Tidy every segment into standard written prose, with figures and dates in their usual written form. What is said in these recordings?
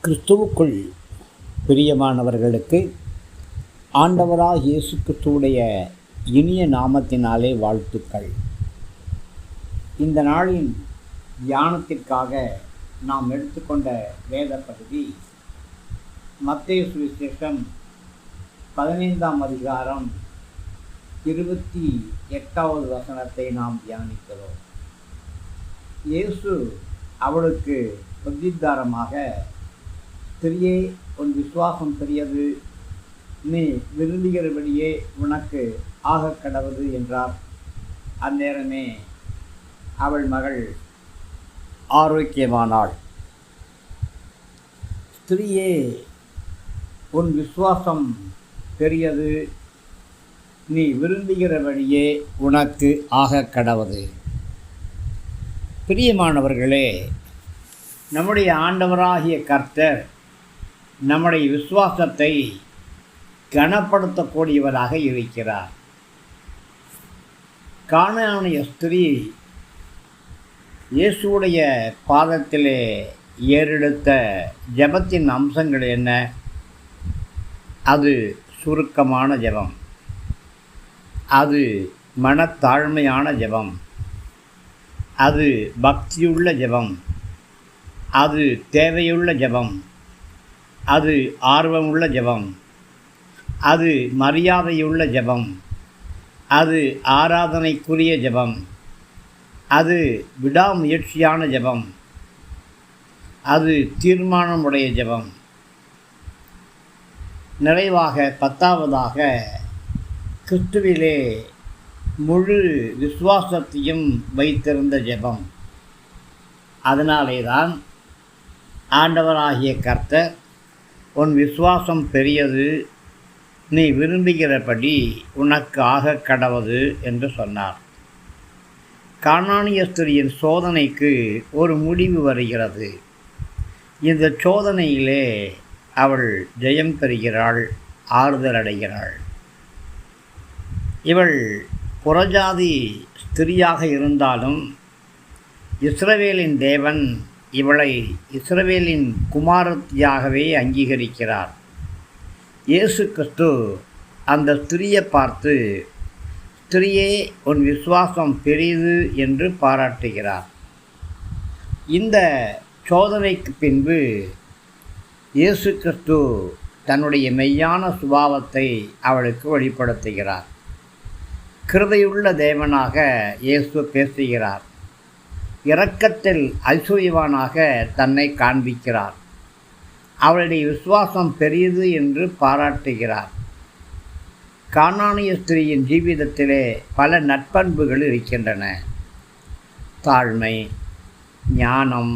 கிறிஸ்துவுக்குள் பிரியமானவர்களுக்கு ஆண்டவராக இயேசு கிறிஸ்துவுடைய இனிய நாமத்தினாலே வாழ்த்துக்கள். இந்த நாளின் தியானத்திற்காக நாம் எடுத்துக்கொண்ட வேத பகுதி மத்தேயு சுவிசேஷம் 15ஆம் அதிகாரம் 28வது வசனத்தை நாம் தியானிக்கிறோம். இயேசு அவளுக்கு பிரதித்தாரமாக, ஸ்திரியே, உன் விசுவாசம் பெரியது, நீ விரும்புகிறபடியே உனக்கு ஆக கடவுது என்றார். அந்நேரமே அவள் மகள் ஆரோக்கியமானாள். ஸ்திரியே, உன் விசுவாசம் பெரியது, நீ விரும்புகிறபடியே உனக்கு ஆக கடவுது. பிரியமானவர்களே, நம்முடைய ஆண்டவராகிய கர்த்தர் நம்முடைய விசுவாசத்தை கனப்படுத்தக்கூடியவராக இருக்கிறார். கானானிய ஸ்திரீ இயேசுவுடைய பாதத்திலே ஏறெடுத்த ஜெபத்தின் அம்சங்கள் என்ன? அது சுருக்கமான ஜெபம், அது மனத்தாழ்மையான ஜெபம், அது பக்தியுள்ள ஜெபம், அது தேவையுள்ள ஜெபம், அது ஆர்வமுள்ள ஜெபம், அது மரியாதையுள்ள ஜெபம், அது ஆராதனைக்குரிய ஜெபம், அது விடாமுயற்சியான ஜெபம், அது தீர்மானமுடைய ஜெபம். நிறைவாக 10வதாக கிறிஸ்துவிலே முழு விசுவாசத்தையும் வைத்திருந்த ஜெபம். அதனாலே தான் ஆண்டவராகிய கர்த்தர், உன் விசுவாசம் பெரியது, நீ விரும்புகிறபடி உனக்கு ஆக கடவுது என்று சொன்னார். கானானிய ஸ்திரியின் சோதனைக்கு ஒரு முடிவு வருகிறது. இந்த சோதனையிலே அவள் ஜெயம் பெறுகிறாள், ஆறுதல் அடைகிறாள். இவள் புறஜாதி ஸ்திரியாக இருந்தாலும் இஸ்ரவேலின் தேவன் இவளை இஸ்ரவேலின் குமாரத்தியாகவே அங்கீகரிக்கிறார். இயேசு கிறிஸ்து அந்த ஸ்திரியை பார்த்து, ஸ்திரியே, உன் விசுவாசம் பெரிது என்று பாராட்டுகிறார். இந்த சோதனைக்கு பின்பு இயேசு கிறிஸ்து தன்னுடைய மெய்யான சுபாவத்தை அவளுக்கு வெளிப்படுத்துகிறார். கிருபையுள்ள தேவனாக இயேசு பேசுகிறார். இரக்கத்தில் ஐஸ்வர்யவானாக தன்னை காண்பிக்கிறார். அவளுடைய விசுவாசம் பெரியது என்று பாராட்டுகிறார். கானானிய ஸ்திரியின் ஜீவிதத்திலே பல நற்பண்புகள் இருக்கின்றன. தாழ்மை, ஞானம்,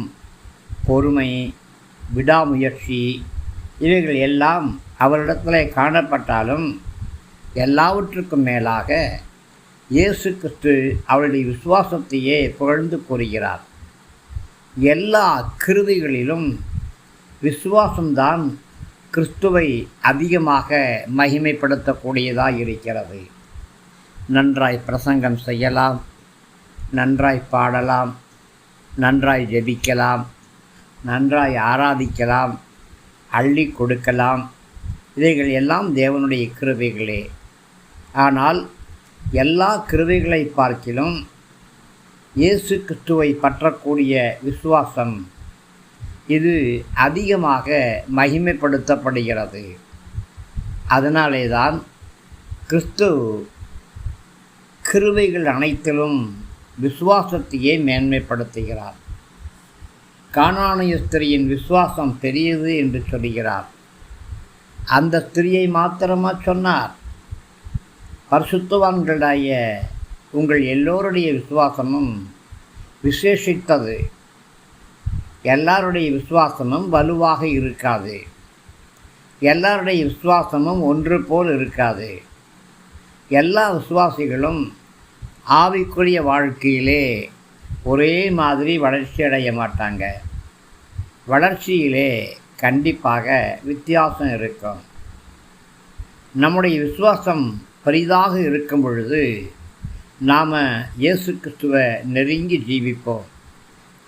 பொறுமை, விடாமுயற்சி, இவைகள் எல்லாம் அவரிடத்திலே காணப்பட்டாலும் எல்லாவற்றுக்கும் மேலாக இயேசு கிறிஸ்து அவளுடைய விசுவாசத்தையே புகழ்ந்து கூறுகிறார். எல்லா கிருபைகளிலும் விசுவாசம்தான் கிறிஸ்துவை அதிகமாக மகிமைப்படுத்தக்கூடியதாக இருக்கிறது. நன்றாய் பிரசங்கம் செய்யலாம், நன்றாய் பாடலாம், நன்றாய் ஜெபிக்கலாம், நன்றாய் ஆராதிக்கலாம், அள்ளி கொடுக்கலாம். இவைகள் எல்லாம் தேவனுடைய கிருபைகளே. ஆனால் எல்லா கிருபைகளை பார்க்கிலும் இயேசு கிறிஸ்துவை பற்றக்கூடிய விசுவாசம், இது அதிகமாக மகிமைப்படுத்தப்படுகிறது. அதனாலே தான் கிறிஸ்து கிருபைகள் அனைத்திலும் விசுவாசத்தையே மேன்மைப்படுத்துகிறார். கானானிய ஸ்திரியின் விசுவாசம் பெரியது என்று சொல்கிறார். அந்த ஸ்திரியை மாத்திரமா சொன்னார்? பரிசுத்தவான்களாகிய உங்கள் எல்லோருடைய விசுவாசமும் விசேஷித்தது. எல்லாருடைய விசுவாசமும் வலுவாக இருக்காது. எல்லாருடைய விசுவாசமும் ஒன்று போல் இருக்காது. எல்லா விசுவாசிகளும் ஆவிக்குரிய வாழ்க்கையிலே ஒரே மாதிரி வளர்ச்சி அடைய மாட்டாங்க. வளர்ச்சியிலே கண்டிப்பாக வித்தியாசம் இருக்கும். நம்முடைய விசுவாசம் பெரிதாக இருக்கும் பொழுது நாம் இயேசு கிறிஸ்துவை நெருங்கி ஜீவிப்போம்.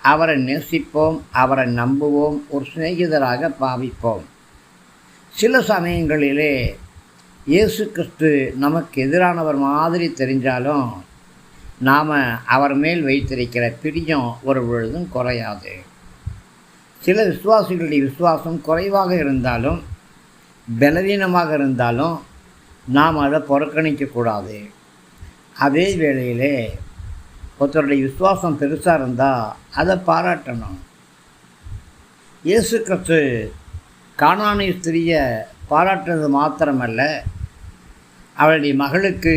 அவரை நேசிப்போம், அவரை நம்புவோம், ஒரு சிநேகிதராக பாவிப்போம். சில சமயங்களிலே இயேசு கிறிஸ்து நமக்கு எதிரானவர் மாதிரி தெரிஞ்சாலும் நாம் அவர் மேல் வைத்திருக்கிற பிரியம் ஒரு பொழுதும் குறையாது. சில விசுவாசிகளுடைய விசுவாசம் குறைவாக இருந்தாலும் பலவீனமாக இருந்தாலும் நாம் அதை புறக்கணிக்கக்கூடாது. அதே வேளையிலே ஒருத்தருடைய விசுவாசம் பெருசாக இருந்தால் அதை பாராட்டணும். இயேசு கிறிஸ்து கானானிய ஸ்திரியை பாராட்டுறது மாத்திரமல்ல, அவளுடைய மகளுக்கு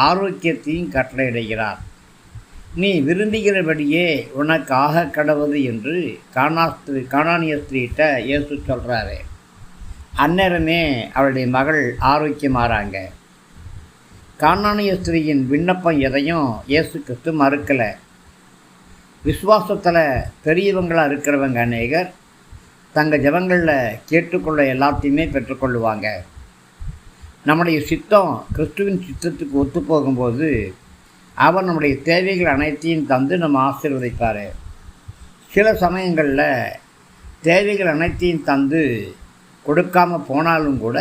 ஆரோக்கியத்தையும் கட்டளையிடுகிறார். நீ விரும்புகிறபடியே உனக்கு ஆக கடவுது என்று கானானிய ஸ்திரீட்ட இயேசு சொல்கிறாரு. அந்நேரமே அவளுடைய மகள் ஆரோக்கியமாறாங்க. கானானிய ஸ்திரீயின் விண்ணப்பம் எதையும் இயேசு கிறிஸ்து மறுக்கலை. விசுவாசத்தில் பெரியவங்களாக இருக்கிறவங்க அநேகர் தங்கள் ஜெபங்களில் கேட்டுக்கொள்ள எல்லாத்தையுமே பெற்றுக்கொள்ளுவாங்க. நம்முடைய சித்தம் கிறிஸ்துவின் சித்தத்துக்கு ஒத்து போகும்போது அவர் நம்முடைய தேவைகள் அனைத்தையும் தந்து நம்ம ஆசீர்வதிப்பார். சில சமயங்களில் தேவைகள் அனைத்தையும் தந்து கொடுக்காமல் போனாலும் கூட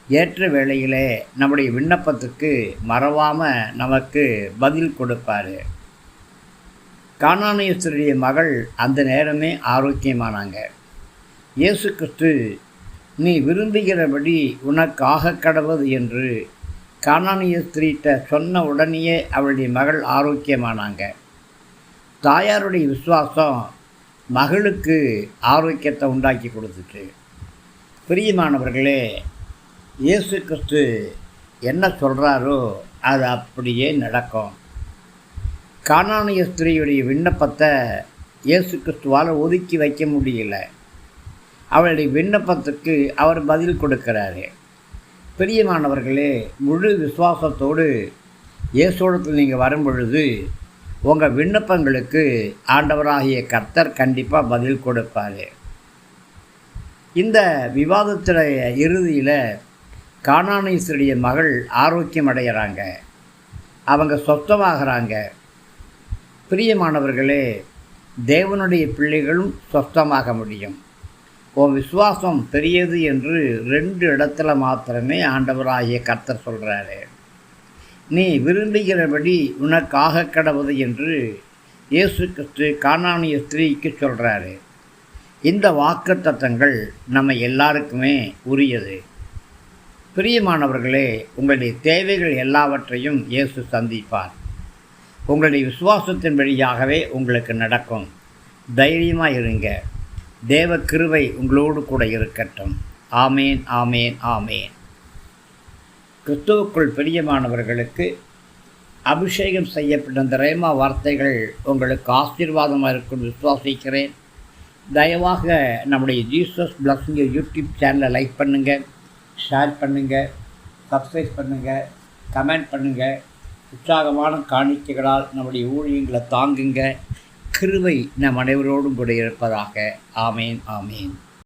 ஏற்ற வேளையிலே நம்முடைய விண்ணப்பத்துக்கு மறவாமல் நமக்கு பதில் கொடுப்பார். கானானிய ஸ்திரீயுடைய மகள் அந்த நேரமே ஆரோக்கியமானாங்க. இயேசு கிறிஸ்து நீ விரும்புகிறபடி உனக்கு ஆக கடவுது என்று கானானிய ஸ்திரீட்ட சொன்ன உடனேயே அவளுடைய மகள் ஆரோக்கியமானாங்க. தாயாருடைய விசுவாசம் மகளுக்கு ஆரோக்கியத்தை உண்டாக்கி கொடுத்துச்சு. பிரியமானவர்களே, இயேசு கிறிஸ்து என்ன சொல்கிறாரோ அது அப்படியே நடக்கும். கானானிய ஸ்திரீயுடைய விண்ணப்பத்தை இயேசு கிறிஸ்துவால் ஒதுக்கி வைக்க முடியல. அவளுடைய விண்ணப்பத்துக்கு அவர் பதில் கொடுக்கிறாரு. பிரியமானவர்களே, முழு விசுவாசத்தோடு இயேசுவிடத்தில் நீங்கள் வரும் பொழுது உங்கள் விண்ணப்பங்களுக்கு ஆண்டவராகிய கர்த்தர் கண்டிப்பாக பதில் கொடுப்பார். இந்த விவாதத்துடைய இறுதியில் கானானியருடைய மகள் ஆரோக்கியம் அடைகிறாங்க, அவங்க சொத்தமாகறாங்க. பிரியமானவர்களே, தேவனுடைய பிள்ளைகளும் சொத்தமாக முடியும். உன் விசுவாசம் பெரியது என்று 2 இடத்துல மாத்திரமே ஆண்டவராகிய கர்த்தர் சொல்கிறாரு. நீ விரும்புகிறபடி உனக்கு ஆக கடவுது என்று இயேசு கிறிஸ்து கானானிய ஸ்திரீக்கு சொல்கிறாரு. இந்த வாக்குத்தத்தங்கள் நம்ம எல்லாருக்குமே உரியது. பிரியமானவர்களே, உங்களுடைய தேவைகள் எல்லாவற்றையும் இயேசு சந்திப்பார். உங்களுடைய விசுவாசத்தின் வழியாகவே உங்களுக்கு நடக்கும். தைரியமாக இருங்க. தேவ கிருபை உங்களோடு கூட இருக்கட்டும். ஆமேன், ஆமேன், ஆமேன். கிறிஸ்துவுக்குள் பிரியமானவர்களுக்கு அபிஷேகம் செய்யப்பட்ட இந்த ரேமா வார்த்தைகள் உங்களுக்கு ஆசீர்வாதமாக இருக்குன்னு விசுவாசிக்கிறேன். தயவாக நம்முடைய ஜீசஸ் பிளஸிங் யூடியூப் சேனலை லைக் பண்ணுங்கள், ஷேர் பண்ணுங்கள், சப்ஸ்கிரைப் பண்ணுங்கள், கமெண்ட் பண்ணுங்கள். உற்சாகமான காணிக்கைகளால் நம்முடைய ஊழியங்களை தாங்குங்க. கிருபை நம் அனைவரோடும் கூட இருப்பதாக. ஆமேன், ஆமேன்.